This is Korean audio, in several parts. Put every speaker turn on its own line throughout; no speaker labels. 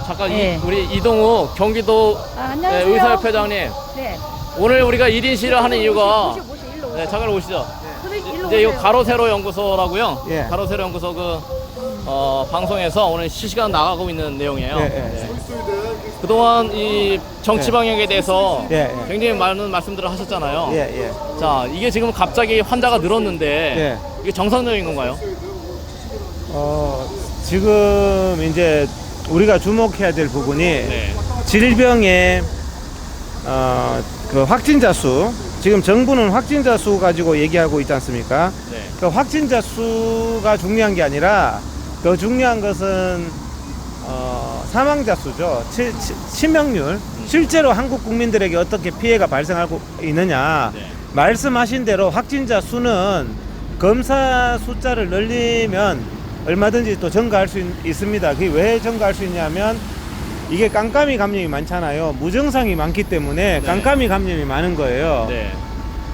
잠깐
네.
우리 이동욱 경기도
안녕하세요.
의사협회장님.
네.
오늘 우리가 1인 시위를 하는 이유가
일로 오세요.
네, 잠깐 오시죠.
일로
이제 이거
오세요.
가로세로 연구소라고요.
예.
가로세로 연구소 방송에서 오늘 실시간 나가고 있는 내용이에요.
예, 예.
네. 그동안 이 정치 방역에 대해서
예, 예.
굉장히 많은 말씀들을 하셨잖아요.
예, 예.
자, 이게 지금 갑자기 환자가 늘었는데
예.
이게 정상적인 건가요?
지금 이제 우리가 주목해야 될 부분이
네.
질병의 그 확진자 수, 지금 정부는 확진자 수 가지고 얘기하고 있지 않습니까?
네.
그 확진자 수가 중요한 게 아니라 더 중요한 것은 사망자 수죠. 치명률. 실제로 한국 국민들에게 어떻게 피해가 발생하고 있느냐.
네.
말씀하신 대로 확진자 수는 검사 숫자를 늘리면 얼마든지 또 증가할 수 있습니다. 그게 왜 증가할 수 있냐면 이게 깜깜이 감염이 많잖아요. 무증상이 많기 때문에
네.
깜깜이 감염이 많은 거예요.
네.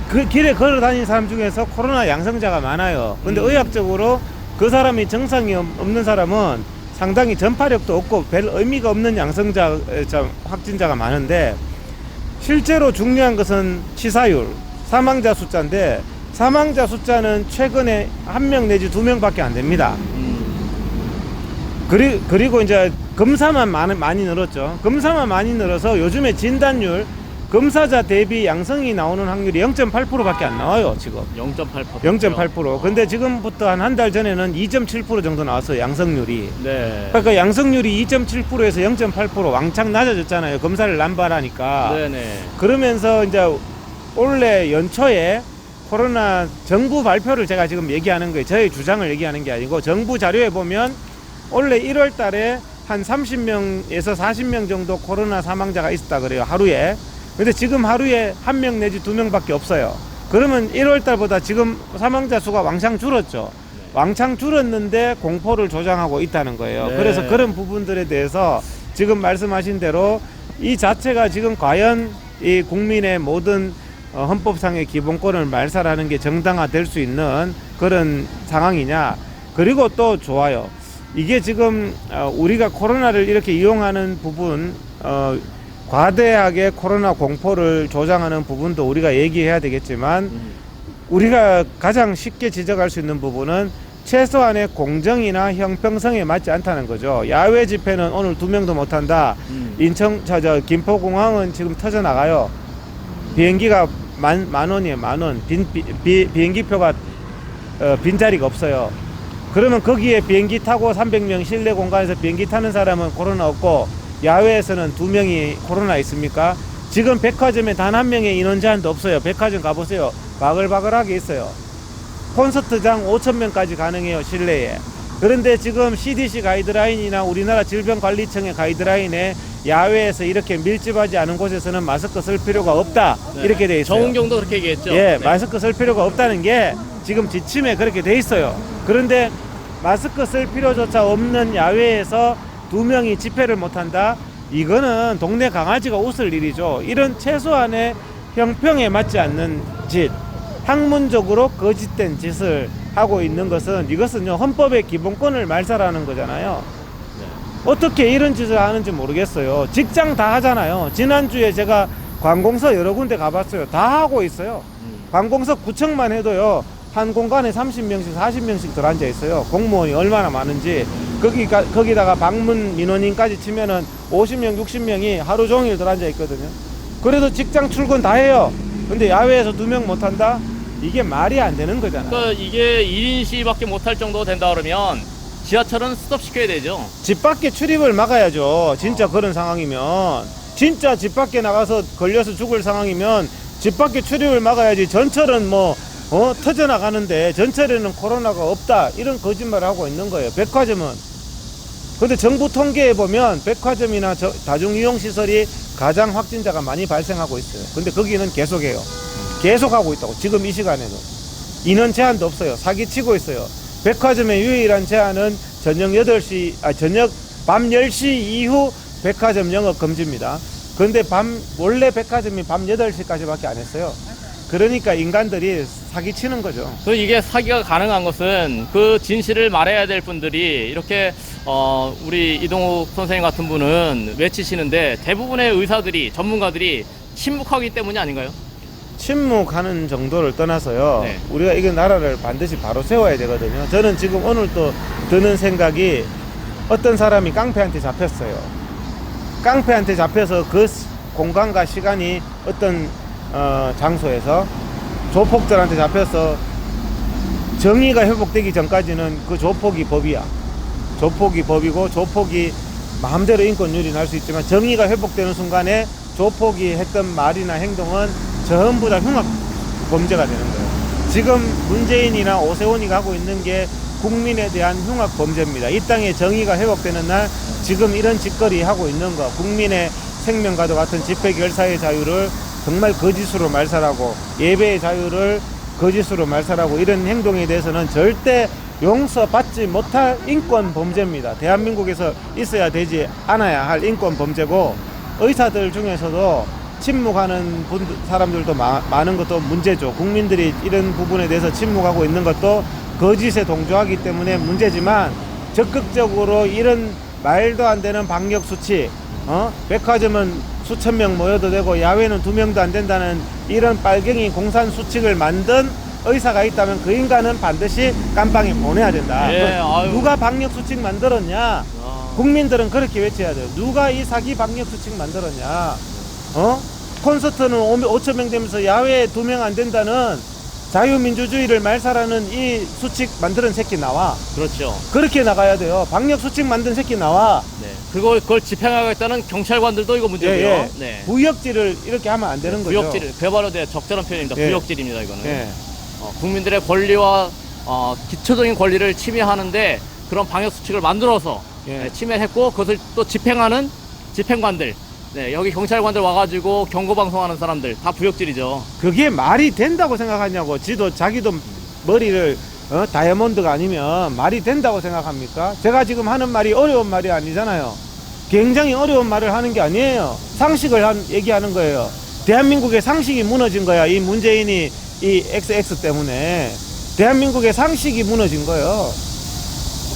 그 길에 걸어 다니는 사람 중에서 코로나 양성자가 많아요. 근데 의학적으로 그 사람이 증상이 없는 사람은 상당히 전파력도 없고 별 의미가 없는 확진자가 많은데, 실제로 중요한 것은 치사율, 사망자 숫자인데 사망자 숫자는 최근에 1명 내지 2명밖에 안 됩니다. 그리고 이제 검사만 많이 늘었죠. 검사만 많이 늘어서 요즘에 진단율, 검사자 대비 양성이 나오는 확률이 0.8%밖에 안 나와요. 지금
0.8%.
0.8%. 근데 지금부터 한 달 전에는 2.7% 정도 나왔어요, 양성률이.
네.
그러니까 양성률이 2.7%에서 0.8% 왕창 낮아졌잖아요, 검사를 남발하니까.
네네.
그러면서 이제 올해 연초에 코로나 정부 발표를 제가 지금 얘기하는 거예요. 저의 주장을 얘기하는 게 아니고, 정부 자료에 보면 올해 1월 달에 한 30명에서 40명 정도 코로나 사망자가 있었다 그래요, 하루에. 근데 지금 하루에 1명 내지 2명밖에 없어요. 그러면 1월 달보다 지금 사망자 수가 왕창 줄었죠. 왕창 줄었는데 공포를 조장하고 있다는 거예요.
네.
그래서 그런 부분들에 대해서 지금 말씀하신 대로 이 자체가 지금 과연 이 국민의 모든 헌법상의 기본권을 말살하는 게 정당화될 수 있는 그런 상황이냐. 그리고 또 좋아요. 이게 지금 우리가 코로나를 이렇게 이용하는 부분, 과대하게 코로나 공포를 조장하는 부분도 우리가 얘기해야 되겠지만, 우리가 가장 쉽게 지적할 수 있는 부분은 최소한의 공정이나 형평성에 맞지 않다는 거죠. 야외 집회는 오늘 2명도 못한다. 김포공항은 지금 터져 나가요. 비행기가 만 원이에요, 만 원. 비행기표가 빈자리가 없어요. 그러면 거기에 비행기 타고 300명 실내 공간에서 비행기 타는 사람은 코로나 없고, 야외에서는 2명이 코로나 있습니까? 지금 백화점에 단 1명의 인원 제한도 없어요. 백화점 가보세요. 바글바글하게 있어요. 콘서트장 5,000명까지 가능해요, 실내에. 그런데 지금 CDC 가이드라인이나 우리나라 질병관리청의 가이드라인에 야외에서 이렇게 밀집하지 않은 곳에서는 마스크 쓸 필요가 없다.
네.
이렇게 돼 있어요.
정은경도 그렇게 얘기했죠.
예,
네.
마스크 쓸 필요가 없다는 게 지금 지침에 그렇게 돼 있어요. 그런데 마스크 쓸 필요조차 없는 야외에서 2명이 집회를 못한다? 이거는 동네 강아지가 웃을 일이죠. 이런 최소한의 형평에 맞지 않는 짓, 학문적으로 거짓된 짓을 하고 있는 것은, 이것은요, 헌법의 기본권을 말살하는 거잖아요. 어떻게 이런 짓을 하는지 모르겠어요. 직장 다 하잖아요. 지난주에 제가 관공서 여러 군데 가봤어요. 다 하고 있어요. 관공서 구청만 해도요, 한 공간에 30명씩 40명씩 들어앉아 있어요. 공무원이 얼마나 많은지. 거기다가 방문 민원인까지 치면은 50명 60명이 하루 종일 들어앉아 있거든요. 그래도 직장 출근 다 해요. 근데 야외에서 2명 못한다? 이게 말이 안 되는 거잖아요.
그러니까 이게 1인 시위밖에 못할 정도 된다 그러면 지하철은 스톱시켜야 되죠.
집 밖에 출입을 막아야죠. 진짜 그런 상황이면. 진짜 집 밖에 나가서 걸려서 죽을 상황이면 집 밖에 출입을 막아야지. 전철은 터져나가는데 전철에는 코로나가 없다, 이런 거짓말을 하고 있는 거예요. 백화점은. 근데 정부 통계에 보면 백화점이나 다중이용시설이 가장 확진자가 많이 발생하고 있어요. 근데 거기는 계속해요. 계속하고 있다고. 지금 이 시간에도 인원 제한도 없어요. 사기치고 있어요. 백화점의 유일한 제한은 저녁 밤 10시 이후 백화점 영업 금지입니다. 근데 원래 백화점이 밤 8시까지밖에 안 했어요. 그러니까 인간들이 사기치는 거죠.
그 이게 사기가 가능한 것은 그 진실을 말해야 될 분들이 이렇게 우리 이동욱 선생님 같은 분은 외치시는데 대부분의 의사들이 전문가들이 침묵하기 때문이 아닌가요?
침묵하는 정도를 떠나서요.
네.
우리가 이 나라를 반드시 바로 세워야 되거든요. 저는 지금 오늘 또 드는 생각이 어떤 사람이 깡패한테 잡혔어요. 깡패한테 잡혀서 그 공간과 시간이 어떤 장소에서 조폭들한테 잡혀서 정의가 회복되기 전까지는 그 조폭이 법이야. 조폭이 법이고 조폭이 마음대로 인권 유린할 수 있지만 정의가 회복되는 순간에 조폭이 했던 말이나 행동은 전부 다 흉악 범죄가 되는 거예요. 지금 문재인이나 오세훈이가 하고 있는 게 국민에 대한 흉악 범죄입니다. 이 땅에 정의가 회복되는 날 지금 이런 짓거리 하고 있는 거, 국민의 생명과도 같은 집회 결사의 자유를 정말 거짓으로 말살하고 예배의 자유를 거짓으로 말살하고 이런 행동에 대해서는 절대 용서받지 못할 인권 범죄입니다. 대한민국에서 있어야 되지 않아야 할 인권 범죄고, 의사들 중에서도 침묵하는 사람들도 많은 것도 문제죠. 국민들이 이런 부분에 대해서 침묵하고 있는 것도 거짓에 동조하기 때문에 문제지만, 적극적으로 이런 말도 안 되는 방역 수칙, 백화점은 수천 명 모여도 되고 야외는 2명도 안 된다는 이런 빨갱이 공산 수칙을 만든 의사가 있다면 그 인간은 반드시 깜빵에 보내야 된다.
예,
누가 방역 수칙 만들었냐? 국민들은 그렇게 외쳐야 돼요. 누가 이 사기 방역 수칙 만들었냐? 콘서트는 5천 명 되면서 야외에 2명 안 된다는 자유민주주의를 말살하는 이 수칙 만드는 새끼 나와.
그렇죠.
그렇게 나가야 돼요. 방역 수칙 만든 새끼 나와.
네. 그걸 집행하겠다는 경찰관들도 이거 문제고요.
예, 예.
네.
구역질을 이렇게 하면 안 되는 거죠.
구역질, 그야말로 적절한 표현입니다.
예.
구역질입니다, 이거는.
예.
국민들의 권리와 기초적인 권리를 침해하는데 그런 방역 수칙을 만들어서
예.
침해했고, 그것을 또 집행하는 집행관들, 여기 경찰관들 와가지고 경고방송하는 사람들 다 구역질이죠.
그게 말이 된다고 생각하냐고. 자기도 머리를 다이아몬드가 아니면 말이 된다고 생각합니까? 제가 지금 하는 말이 어려운 말이 아니잖아요. 굉장히 어려운 말을 하는 게 아니에요. 상식을 얘기하는 거예요. 대한민국의 상식이 무너진 거야. 이 문재인이 이 XX 때문에 대한민국의 상식이 무너진 거예요.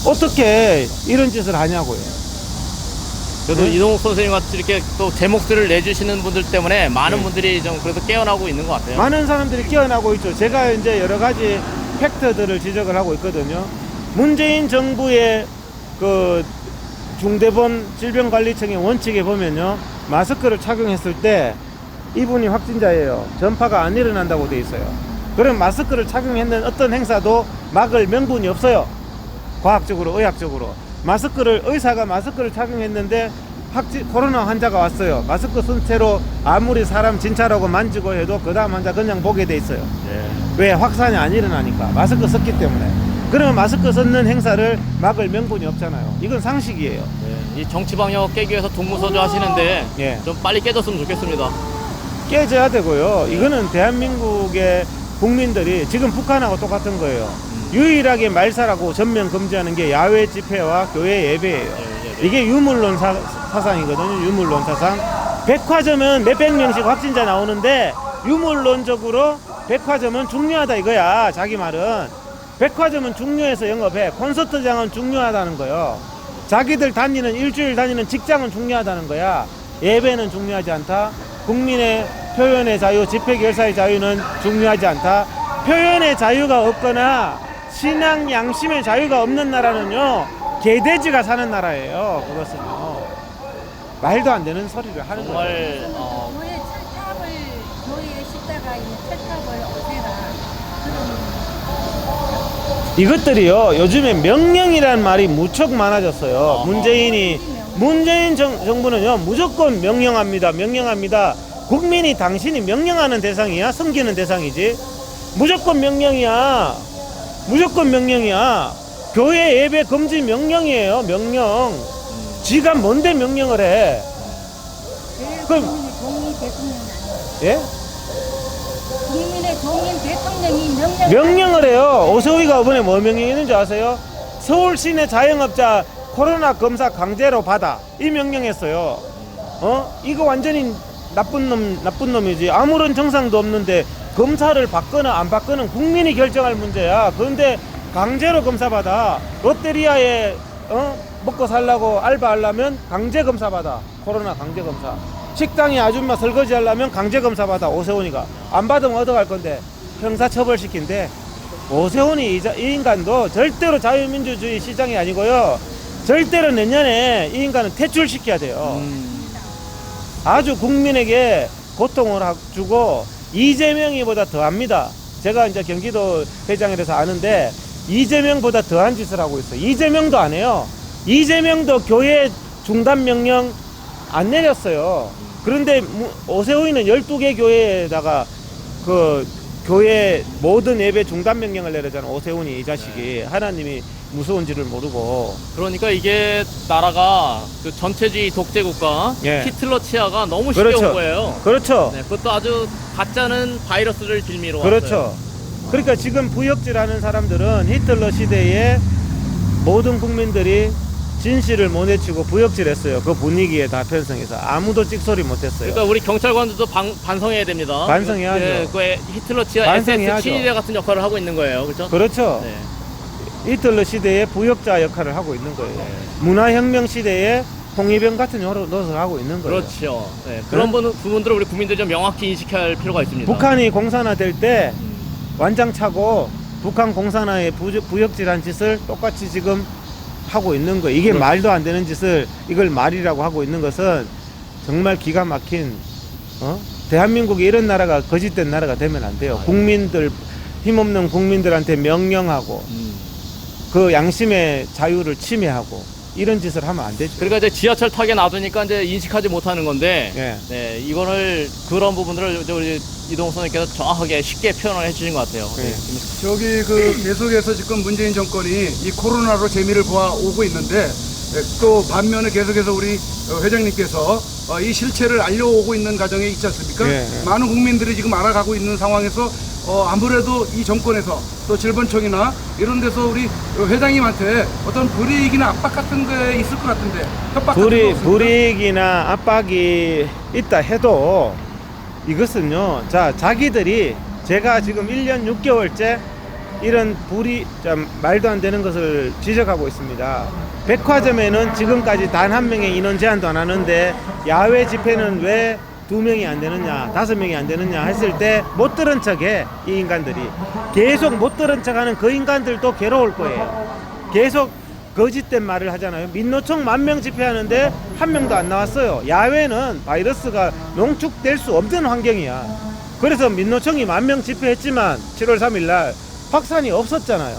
어떻게 이런 짓을 하냐고요.
그래도 이동욱 선생님 같이 이렇게 또 제 목소리를 내주시는 분들 때문에 많은 분들이 좀 그래도 깨어나고 있는 것 같아요.
많은 사람들이 깨어나고 있죠. 제가 이제 여러 가지 팩트들을 지적을 하고 있거든요. 문재인 정부의 그 중대본 질병관리청의 원칙에 보면요, 마스크를 착용했을 때 이분이 확진자예요. 전파가 안 일어난다고 돼 있어요. 그럼 마스크를 착용했는 어떤 행사도 막을 명분이 없어요. 과학적으로, 의학적으로. 의사가 마스크를 착용했는데 코로나 환자가 왔어요. 마스크 쓴 채로 아무리 사람 진찰하고 만지고 해도 그 다음 환자 그냥 보게 돼 있어요.
네.
왜? 확산이 안 일어나니까. 마스크 썼기 때문에. 그러면 마스크 썼는 행사를 막을 명분이 없잖아요. 이건 상식이에요.
이 정치방역 깨기 위해서 동무서주 하시는데
예.
좀 빨리 깨졌으면 좋겠습니다.
깨져야 되고요. 이거는 대한민국의 국민들이 지금 북한하고 똑같은 거예요. 유일하게 말살하고 전면 금지하는 게 야외 집회와 교회 예배예요. 이게 유물론 사상이거든요. 유물론 사상. 백화점은 몇백 명씩 확진자 나오는데 유물론적으로 백화점은 중요하다 이거야. 자기 말은. 백화점은 중요해서 영업해. 콘서트장은 중요하다는 거예요. 자기들 일주일 다니는 직장은 중요하다는 거야. 예배는 중요하지 않다. 국민의 표현의 자유, 집회 결사의 자유는 중요하지 않다. 표현의 자유가 없거나 신앙 양심의 자유가 없는 나라는요, 개돼지가 사는 나라예요. 그것은요, 말도 안 되는 소리를 하는 거예요.
정말
교회 철탑을, 교회 십자가 있는 철탑을 없애라.
이것들이요, 요즘에 명령이라는 말이 무척 많아졌어요. 문재인 정부는요, 무조건 명령합니다. 국민이 당신이 명령하는 대상이야? 섬기는 대상이지? 무조건 명령이야. 교회 예배 금지 명령이에요. 명령. 지가 뭔데 명령을 해? 그럼
종이 대통령 아니에요.
예?
국민의 종인 대통령이
명령을 해요. 오세훈이가 이번에 뭐 명령했는지 아세요? 서울 시내 자영업자 코로나 검사 강제로 받아, 이 명령했어요. 이거 완전히 나쁜 놈이지. 아무런 정상도 없는데 검사를 받거나 안 받거나 국민이 결정할 문제야. 그런데 강제로 검사받아. 롯데리아에 먹고 살라고 알바하려면 강제 검사받아. 코로나 강제 검사. 식당에 아줌마 설거지 하려면 강제 검사받아. 오세훈이가 안 받으면 어떡할 건데? 형사처벌시킨대. 오세훈이 이 인간도 절대로 자유민주주의 시장이 아니고요, 절대로 내년에 이 인간은 퇴출시켜야 돼요. 아주 국민에게 고통을 주고 이재명이보다 더합니다. 제가 이제 경기도 회장이라서 아는데 이재명보다 더한 짓을 하고 있어요. 이재명도 안 해요. 이재명도 교회 중단 명령 안 내렸어요. 그런데 오세훈이는 12개 교회에다가 그 교회 모든 예배 중단 명령을 내렸잖아. 오세훈이 이 자식이. 하나님이 무서운지를 모르고.
그러니까 이게 나라가 그 전체주의 독재국가
예.
히틀러 치하가 너무 쉽게
그렇죠.
온 거예요.
그렇죠.
네, 그것도 아주 가짜는 바이러스를 빌미로
그렇죠.
왔어요.
그러니까 지금 부역질하는 사람들은 히틀러 시대에 모든 국민들이 진실을 못 내치고 부역질했어요. 그 분위기에 다 편성해서 아무도 찍소리 못했어요.
그러니까 우리 경찰관들도 반성해야 됩니다.
반성해야죠.
예, 그 히틀러 치하
반성해야죠.
SS 친위대 같은 역할을 하고 있는 거예요. 그렇죠?
그렇죠.
네.
히틀러 시대에 부역자 역할을 하고 있는 거예요. 문화혁명 시대에 홍위병 같은 노릇을 하고 있는 거예요.
그렇죠. 네, 그런 부분들을 우리 국민들이 좀 명확히 인식할 필요가 있습니다.
북한이 공산화될 때 완장 차고 북한 공산화에 부역질한 짓을 똑같이 지금 하고 있는 거예요. 이게
그렇죠.
말도 안 되는 짓을 이걸 말이라고 하고 있는 것은 정말 기가 막힌, 대한민국이 이런 나라가 거짓된 나라가 되면 안 돼요. 국민들, 힘없는 국민들한테 명령하고 그 양심의 자유를 침해하고 이런 짓을 하면 안 되죠.
그러니까 이제 지하철 타게 놔두니까 이제 인식하지 못하는 건데,
예.
네, 이거를 그런 부분들을 이제 우리 이동욱 선생님께서 정확하게 쉽게 표현을 해주신 것 같아요.
예.
네.
저기 그 계속해서 지금 문재인 정권이 이 코로나로 재미를 보아오고 있는데, 또 반면에 계속해서 우리 회장님께서 이 실체를 알려오고 있는 과정에 있지 않습니까?
예.
많은 국민들이 지금 알아가고 있는 상황에서 아무래도 이 정권에서 또 질본청이나 이런 데서 우리 회장님한테 어떤 불이익이나 압박 같은 게 있을 것 같은데, 협박 같은 거 없습니까?
불이익이나 압박이 있다 해도 이것은요, 자기들이 제가 지금 1년 6개월째 이런 말도 안 되는 것을 지적하고 있습니다. 백화점에는 지금까지 단 한 명의 인원 제한도 안 하는데 야외 집회는 왜 2명이 안 되느냐, 5명이 안 되느냐 했을 때 못 들은 척해. 이 인간들이 계속 못 들은 척하는 그 인간들도 괴로울 거예요. 계속 거짓된 말을 하잖아요. 민노총 10,000명 집회하는데 한 명도 안 나왔어요. 야외는 바이러스가 농축될 수 없는 환경이야. 그래서 민노총이 10,000명 집회했지만 7월 3일 날 확산이 없었잖아요.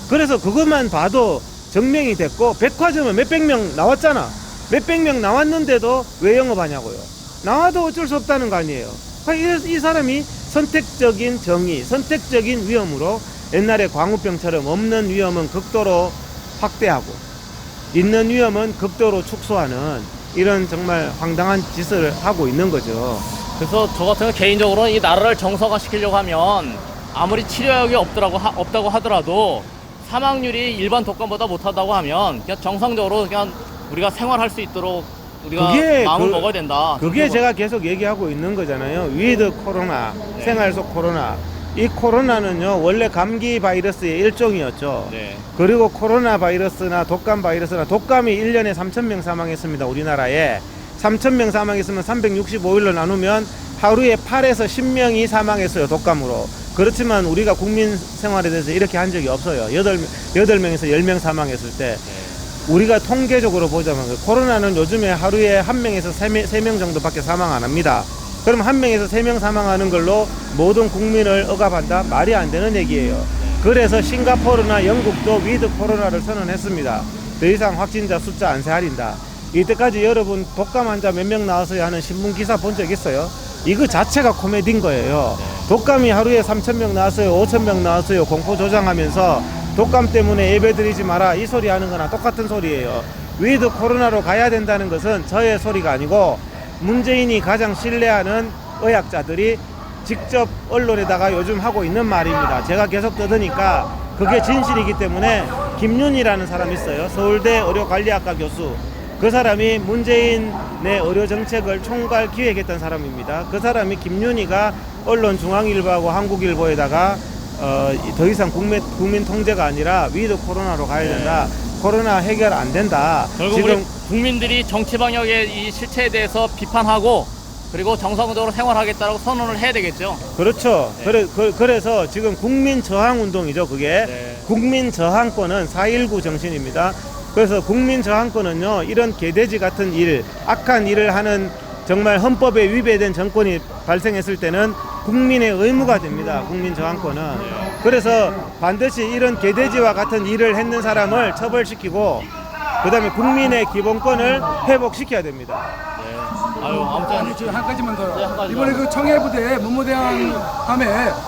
그래서 그것만 봐도 증명이 됐고, 백화점은 몇백 명 나왔잖아. 몇백 명 나왔는데도 왜 영업하냐고요. 나와도 어쩔 수 없다는 거 아니에요. 이 사람이 선택적인 정의, 선택적인 위험으로 옛날에 광우병처럼 없는 위험은 극도로 확대하고 있는 위험은 극도로 축소하는 이런 정말 황당한 짓을 하고 있는 거죠.
그래서 저 같은 경우 개인적으로는 이 나라를 정상화시키려고 하면 아무리 치료약이 없다고 하더라도 사망률이 일반 독감보다 못하다고 하면 그냥 정상적으로 그냥 우리가 생활할 수 있도록 우리가 마음을 먹어야 된다.
그게 제가 계속 얘기하고 있는 거잖아요. 위드 코로나,
네.
생활 속 코로나. 이 코로나는요, 원래 감기 바이러스의 일종이었죠.
네.
그리고 코로나 바이러스나 독감 바이러스나, 독감이 1년에 3,000명 사망했습니다. 우리나라에 3,000명 사망했으면 365일로 나누면 하루에 8에서 10명이 사망했어요, 독감으로. 그렇지만 우리가 국민 생활에 대해서 이렇게 한 적이 없어요. 8명에서 10명 사망했을 때. 우리가 통계적으로 보자면 코로나는 요즘에 하루에 1명에서 3명 정도밖에 사망 안 합니다. 그럼 1명에서 3명 사망하는 걸로 모든 국민을 억압한다? 말이 안 되는 얘기예요. 그래서 싱가포르나 영국도 위드 코로나를 선언했습니다. 더 이상 확진자 숫자 안 세할인다. 이때까지 여러분 독감 환자 몇 명 나왔어요 하는 신문 기사 본 적 있어요? 이거 자체가 코미디인 거예요. 독감이 하루에 3,000명 나왔어요, 5,000명 나왔어요, 공포 조장하면서 독감 때문에 예배 드리지 마라, 이 소리 하는 거나 똑같은 소리예요. 위드 코로나로 가야 된다는 것은 저의 소리가 아니고 문재인이 가장 신뢰하는 의학자들이 직접 언론에다가 요즘 하고 있는 말입니다. 제가 계속 떠드니까 그게 진실이기 때문에 김윤희라는 사람이 있어요. 서울대 의료관리학과 교수. 그 사람이 문재인의 의료 정책을 총괄 기획했던 사람입니다. 그 사람이 김윤희가 언론 중앙일보하고 한국일보에다가 더 이상 국민 통제가 아니라 위드 코로나로 가야 된다. 코로나 해결 안 된다.
결국 우리 국민들이 정치 방역의 이 실체에 대해서 비판하고 그리고 정상적으로 생활하겠다고 선언을 해야 되겠죠.
그렇죠.
네.
그래서 지금 국민 저항 운동이죠. 그게
네.
국민 저항권은 4.19 정신입니다. 그래서 국민 저항권은요, 이런 개돼지 같은 일, 악한 일을 하는 정말 헌법에 위배된 정권이 발생했을 때는 국민의 의무가 됩니다. 국민 저항권은. 그래서 반드시 이런 개돼지와 같은 일을 했는 사람을 처벌시키고 그다음에 국민의 기본권을 회복시켜야 됩니다.
네. 아유, 아무튼
지금 한 가지만 더.
네, 한 가지만.
이번에 그 청해부대 문무대항함에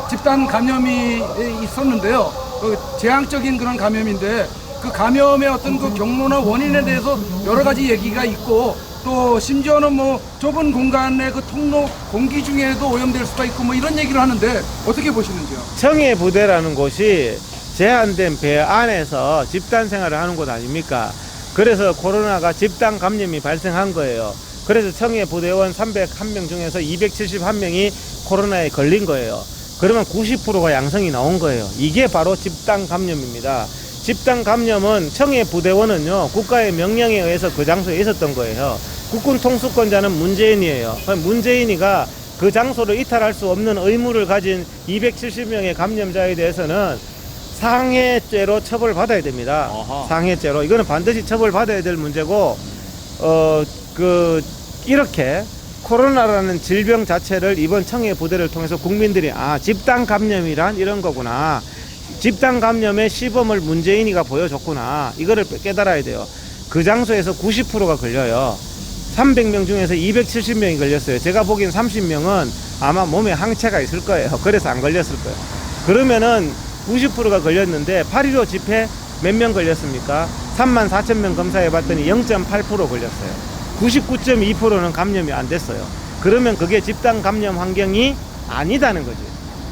집단 감염이 있었는데요. 그 재앙적인 그런 감염인데 그 감염의 어떤 그 경로나 원인에 대해서 여러 가지 얘기가 있고 또 심지어는 뭐 좁은 공간의 그 통로 공기 중에도 오염될 수가 있고 뭐 이런 얘기를 하는데 어떻게 보시는지요?
청해부대라는 곳이 제한된 배 안에서 집단 생활을 하는 곳 아닙니까? 그래서 코로나가 집단 감염이 발생한 거예요. 그래서 청해부대원 301명 중에서 271명이 코로나에 걸린 거예요. 그러면 90%가 양성이 나온 거예요. 이게 바로 집단 감염입니다. 집단 감염은 청해부대원은요, 국가의 명령에 의해서 그 장소에 있었던 거예요. 국군 통수권자는 문재인이에요. 문재인이가 그 장소를 이탈할 수 없는 의무를 가진 270명의 감염자에 대해서는 상해죄로 처벌받아야 됩니다.
어허.
상해죄로. 이거는 반드시 처벌받아야 될 문제고, 이렇게 코로나라는 질병 자체를 이번 청해부대를 통해서 국민들이 집단 감염이란 이런 거구나. 집단 감염의 시범을 문재인이가 보여줬구나. 이거를 깨달아야 돼요. 그 장소에서 90%가 걸려요. 300명 중에서 270명이 걸렸어요. 제가 보기엔 30명은 아마 몸에 항체가 있을 거예요. 그래서 안 걸렸을 거예요. 그러면은 90%가 걸렸는데 8.15 집회 몇 명 걸렸습니까? 34,000명 검사해 봤더니 0.8% 걸렸어요. 99.2%는 감염이 안 됐어요. 그러면 그게 집단 감염 환경이 아니다는 거지.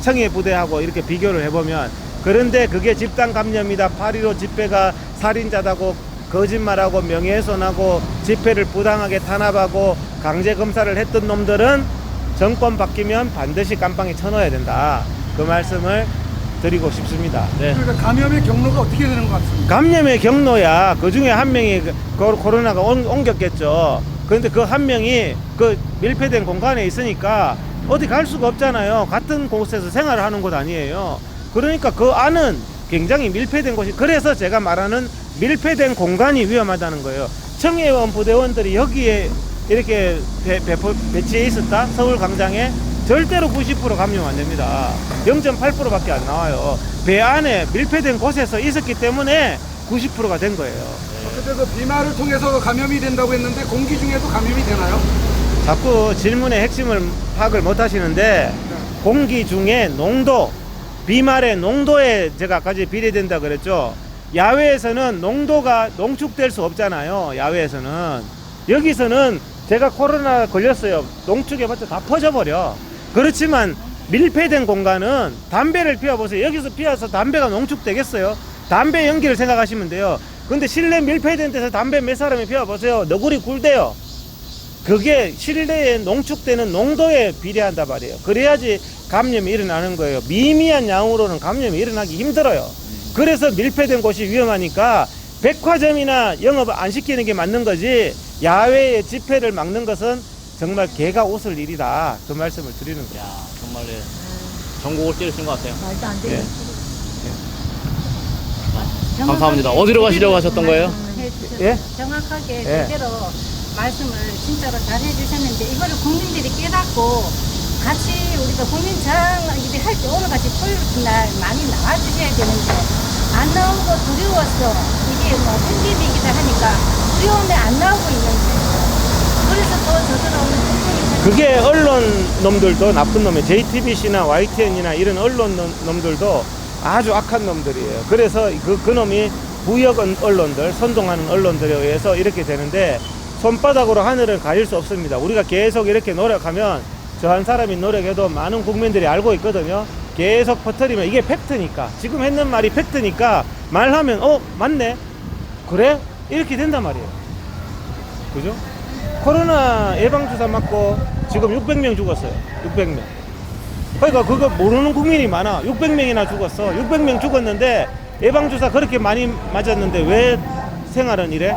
청해부대하고 이렇게 비교를 해보면. 그런데 그게 집단 감염이다. 8.15 집회가 살인자다고 거짓말하고 명예훼손하고 집회를 부당하게 탄압하고 강제 검사를 했던 놈들은 정권 바뀌면 반드시 깜빵에 쳐넣어야 된다. 그 말씀을 드리고 싶습니다.
네.
그러니까 감염의 경로가 어떻게 되는 것 같습니까?
감염의 경로야 그 중에 한 명이 코로나가 옮겼겠죠. 그런데 그 한 명이 그 밀폐된 공간에 있으니까 어디 갈 수가 없잖아요. 같은 곳에서 생활을 하는 곳 아니에요. 그러니까 그 안은 굉장히 밀폐된 곳이, 그래서 제가 말하는 밀폐된 공간이 위험하다는 거예요. 청해원 부대원들이 여기에 이렇게 배치해 있었다? 서울 광장에 절대로 90% 감염 안 됩니다. 0.8%밖에 안 나와요. 배 안에 밀폐된 곳에서 있었기 때문에 90%가 된 거예요.
그때 그 비말을 통해서 감염이 된다고 했는데 공기 중에도 감염이 되나요?
자꾸 질문의 핵심을 파악을 못 하시는데, 공기 중에 농도, 비말의 농도에 제가 아까지 비례된다 그랬죠. 야외에서는 농도가 농축될 수 없잖아요. 야외에서는. 여기서는 제가 코로나 걸렸어요. 농축해봤자 다 퍼져버려. 그렇지만 밀폐된 공간은 담배를 피워보세요. 여기서 피워서 담배가 농축되겠어요? 담배 연기를 생각하시면 돼요. 근데 실내 밀폐된 데서 담배 몇 사람이 피워보세요. 너구리 굴대요. 그게 실내에 농축되는 농도에 비례한단 말이에요. 그래야지 감염이 일어나는 거예요. 미미한 양으로는 감염이 일어나기 힘들어요. 그래서 밀폐된 곳이 위험하니까 백화점이나 영업 안 시키는 게 맞는 거지, 야외의 집회를 막는 것은 정말 개가 웃을 일이다. 그 말씀을 드리는 거예요.
야, 정말 전국을 찌르신 것 같아요.
말도 안 되는
예.
감사합니다. 어디로 가시려고 하셨던 거예요?
예?
정확하게
예.
제대로 말씀을 진짜로 잘 해주셨는데, 이거를 국민들이 깨닫고 같이 우리가 국민 저항 이렇게 할 때 오늘같이 토요일 날 많이 나와주셔야 되는데, 안 나오고 두려워서 이게 뭐 팬데믹이다 하니까 두려움에 안 나오고 있는 거예요. 그래서 또 저들은 오늘
그게 언론 놈들도 나쁜 놈이에요. JTBC나 YTN이나 이런 언론 놈들도 아주 악한 놈들이에요. 그래서 그 놈이 부역 언론들, 선동하는 언론들에 의해서 이렇게 되는데, 손바닥으로 하늘을 가릴 수 없습니다. 우리가 계속 이렇게 노력하면, 저 한 사람이 노력해도 많은 국민들이 알고 있거든요. 계속 퍼뜨리면 이게 팩트니까, 지금 했는 말이 팩트니까 말하면 맞네, 그래? 이렇게 된단 말이에요. 그죠? 코로나 예방주사 맞고 지금 600명 죽었어요. 600명. 그러니까 그거 모르는 국민이 많아. 600명이나 죽었어. 600명 죽었는데 예방주사 그렇게 많이 맞았는데 왜 생활은 이래?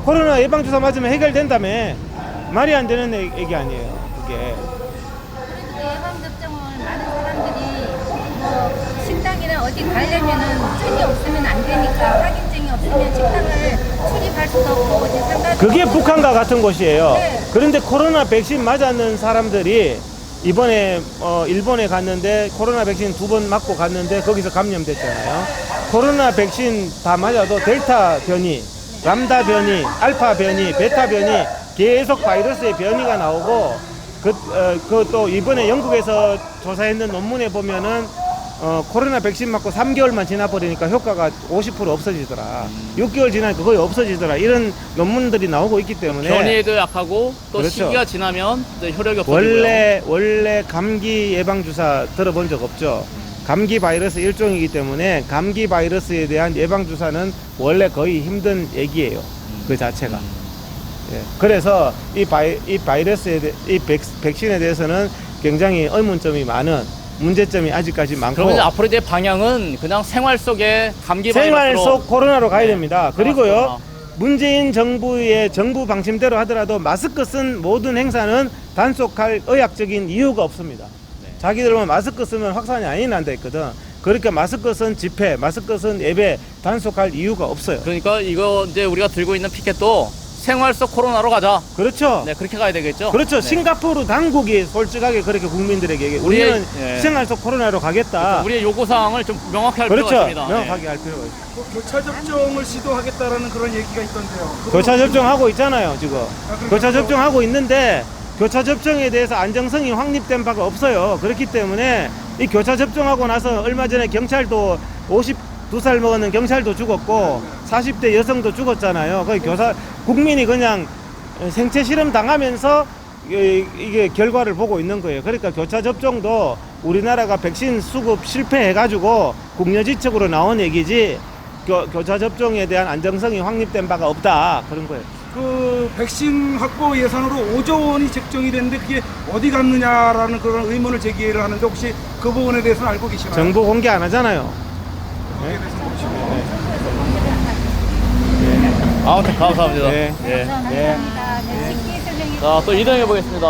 코로나 예방주사 맞으면 해결된다며. 말이 안 되는 얘기 아니에요, 그게.
예방접종을 많은 사람들이 뭐 식당이나 어디 가려면은 증이 없으면 안 되니까 확인증이 없으면 식당을 출입할 수도 없고 이제 상가도
그게 북한과 같은 곳이에요.
네.
그런데 코로나 백신 맞았는 사람들이 이번에 일본에 갔는데 코로나 백신 2번 맞고 갔는데 거기서 감염됐잖아요. 코로나 백신 다 맞아도 델타 변이, 람다 변이, 알파 변이, 베타 변이 계속 바이러스의 변이가 나오고 그 또 이번에 영국에서 조사했는 논문에 보면은 코로나 백신 맞고 3개월만 지나버리니까 효과가 50% 없어지더라. 6개월 지나니까 거의 없어지더라. 이런 논문들이 나오고 있기 때문에
변이에도 약하고 또
그렇죠.
시기가 지나면 이제 효력이 없어지고요.
원래 감기 예방 주사 들어본 적 없죠. 감기 바이러스 일종이기 때문에 감기 바이러스에 대한 예방 주사는 원래 거의 힘든 얘기예요. 그 자체가. 예. 그래서 이 바이러스에 이 백신에 대해서는 굉장히 의문점이 많은 문제점이 아직까지 많고.
그러면 이제 앞으로 이제 방향은 그냥 생활 속에 감기
생활
바이러스로
속 코로나로 가야
네.
됩니다. 그리고요, 문재인 정부의 정부 방침대로 하더라도 마스크 쓴 모든 행사는 단속할 의학적인 이유가 없습니다.
네.
자기들은 마스크 쓰면 확산이 안 일어난다 했거든. 그러니까 마스크 쓴 집회, 마스크 쓴 예배 단속할 이유가 없어요.
그러니까 이거 이제 우리가 들고 있는 피켓도 생활 속 코로나로 가자.
그렇죠.
네, 그렇게 가야 되겠죠.
그렇죠.
네.
싱가포르 당국이 솔직하게 그렇게 국민들에게 얘기해. 우리는
예.
생활 속 코로나로 가겠다.
우리의 요구 사항을 좀 명확히 할
그렇죠.
필요가 있습니다.
명확하게 할 필요가 있어요.
교차 접종을 시도하겠다라는 그런 얘기가 있던데요.
교차 접종하고 있잖아요, 지금. 교차 접종하고 있는데 교차 접종에 대해서 안정성이 확립된 바가 없어요. 그렇기 때문에 이 교차 접종하고 나서 얼마 전에 경찰도 52살 먹었는 경찰도 죽었고 40대 여성도 죽었잖아요. 거의 국민이 그냥 생체 실험 당하면서 이게 결과를 보고 있는 거예요. 그러니까 교차 접종도 우리나라가 백신 수급 실패해가지고 국려지책으로 나온 얘기지 교차 접종에 대한 안정성이 확립된 바가 없다. 그런 거예요.
그 백신 확보 예산으로 5조 원이 책정이 됐는데 그게 어디 갔느냐라는 그런 의문을 제기를 하는데 혹시 그 부분에 대해서는 알고 계시나요?
정부 공개 안 하잖아요.
거기에 대해서 모르시나요?
아무튼 감사합니다.
네.
예.
감사합니다. 네, 쉽게 설명해
자, 또 이동해 보겠습니다.